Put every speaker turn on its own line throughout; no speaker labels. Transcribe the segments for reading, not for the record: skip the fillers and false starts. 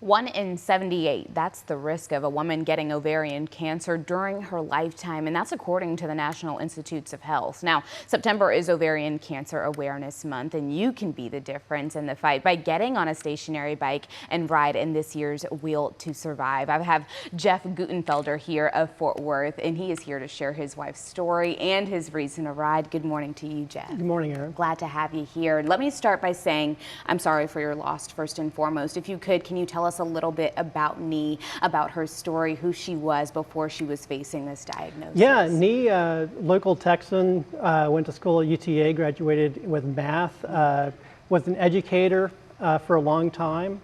1 in 78, that's the risk of a woman getting ovarian cancer during her lifetime, and that's according to the National Institutes of Health. Now, September is Ovarian Cancer Awareness Month, and you can be the difference in the fight by getting on a stationary bike and ride in this year's Wheel to Survive. I have Jeff Guttenfelder here of Fort Worth, and he is here to share his wife's story and his reason to ride. Good morning to you, Jeff.
Good morning, Erin.
Glad to have you here. Let me start by saying I'm sorry for your loss, first and foremost. If you could, can you tell us a little bit about Nee, about her story, who she was before she was facing this diagnosis?
Yeah, Nee, local Texan, went to school at UTA, graduated with math, was an educator for a long time.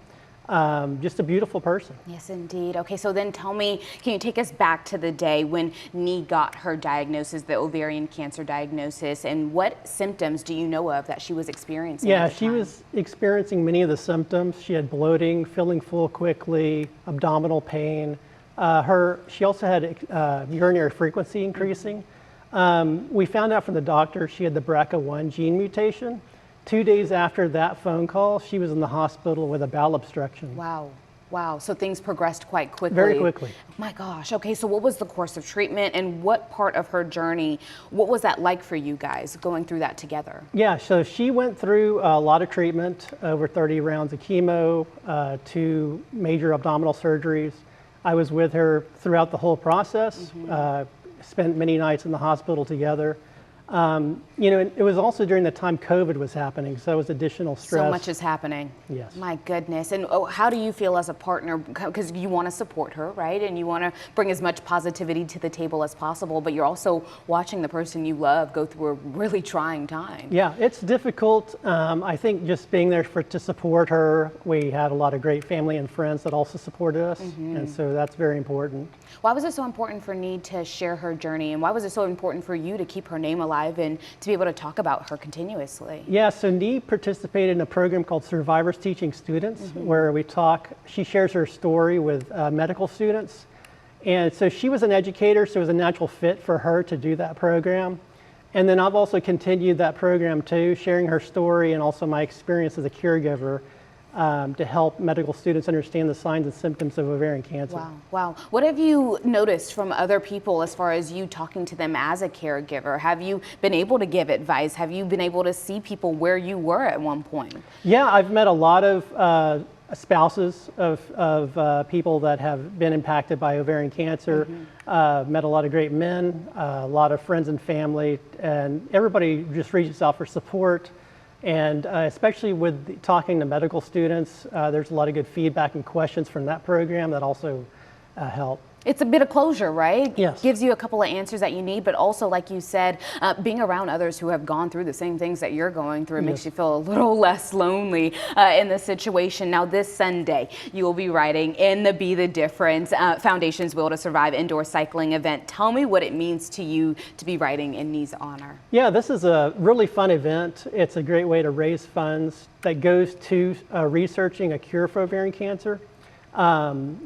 Just a beautiful person.
Yes, indeed. Okay, so then tell me, can you take us back to the day when Nee got her diagnosis, the ovarian cancer diagnosis, and what symptoms do you know of that she was experiencing?
Yeah, she was experiencing many of the symptoms. She had bloating, feeling full quickly, abdominal pain. She also had urinary frequency increasing. We found out from the doctor she had the BRCA1 gene mutation. 2 days after that phone call, she was in the hospital with a bowel obstruction.
Wow. Wow. So things progressed quite quickly.
Very quickly.
My gosh. Okay. So what was the course of treatment, and what part of her journey, what was that like for you guys going through that together?
Yeah. So she went through a lot of treatment, over 30 rounds of chemo, 2 major abdominal surgeries. I was with her throughout the whole process, spent many nights in the hospital together. You know, it was also during the time COVID was happening, so it was additional stress.
So much is happening.
Yes.
My goodness. And how do you feel as a partner? Because you want to support her, right? And you want to bring as much positivity to the table as possible, but you're also watching the person you love go through a really trying time.
Yeah, it's difficult. I think just being there to support her. We had a lot of great family and friends that also supported us, and so that's very important.
Why was it so important for Nee to share her journey, and why was it so important for you to keep her name alive and to be able to talk about her continuously?
Yeah, so Nee participated in a program called Survivors Teaching Students, where she shares her story with medical students. And so she was an educator, so it was a natural fit for her to do that program. And then I've also continued that program too, sharing her story and also my experience as a caregiver to help medical students understand the signs and symptoms of ovarian cancer.
Wow, wow. What have you noticed from other people as far as you talking to them as a caregiver? Have you been able to give advice? Have you been able to see people where you were at one point?
Yeah, I've met a lot of spouses of people that have been impacted by ovarian cancer. Met a lot of great men, a lot of friends and family, and everybody just reaches out for support. And especially with talking to medical students, there's a lot of good feedback and questions from that program that also help.
It's a bit of closure, right?
Yes.
Gives you a couple of answers that you need, but also, like you said, being around others who have gone through the same things that you're going through makes you feel a little less lonely in the situation. Now, this Sunday, you will be riding in the Be the Difference Foundation's Wheel to Survive indoor cycling event. Tell me what it means to you to be riding in Nee's honor. Yeah,
this is a really fun event. It's a great way to raise funds that goes to researching a cure for ovarian cancer.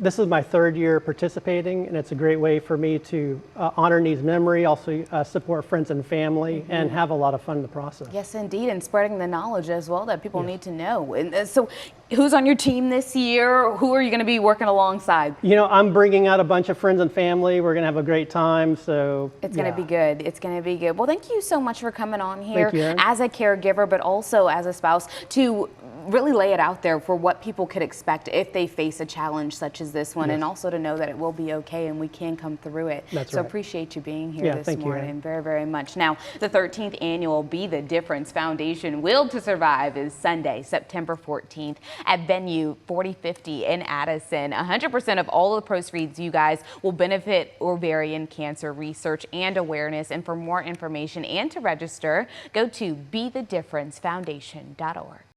This is my 3rd year participating, and it's a great way for me to honor Nee's memory, also support friends and family, and have a lot of fun in the process.
Yes, indeed, and spreading the knowledge as well that people need to know. And so who's on your team this year? Who are you going to be working alongside?
You know, I'm bringing out a bunch of friends and family. We're going to have a great time, so
it's going to be good. It's going to be good. Well, thank you so much for coming on here
as
a caregiver, but also as a spouse, to really lay it out there for what people could expect if they face a challenge such as this one, and also to know that it will be okay and we can come through it.
That's
so
right.
Appreciate you being here this morning very, very much. Now, the 13th annual Be the Difference Foundation Wheel to Survive is Sunday, September 14th at venue 4050 in Addison. 100% of all of the proceeds, you guys, will benefit ovarian cancer research and awareness. And for more information and to register, go to bethedifferencefoundation.org.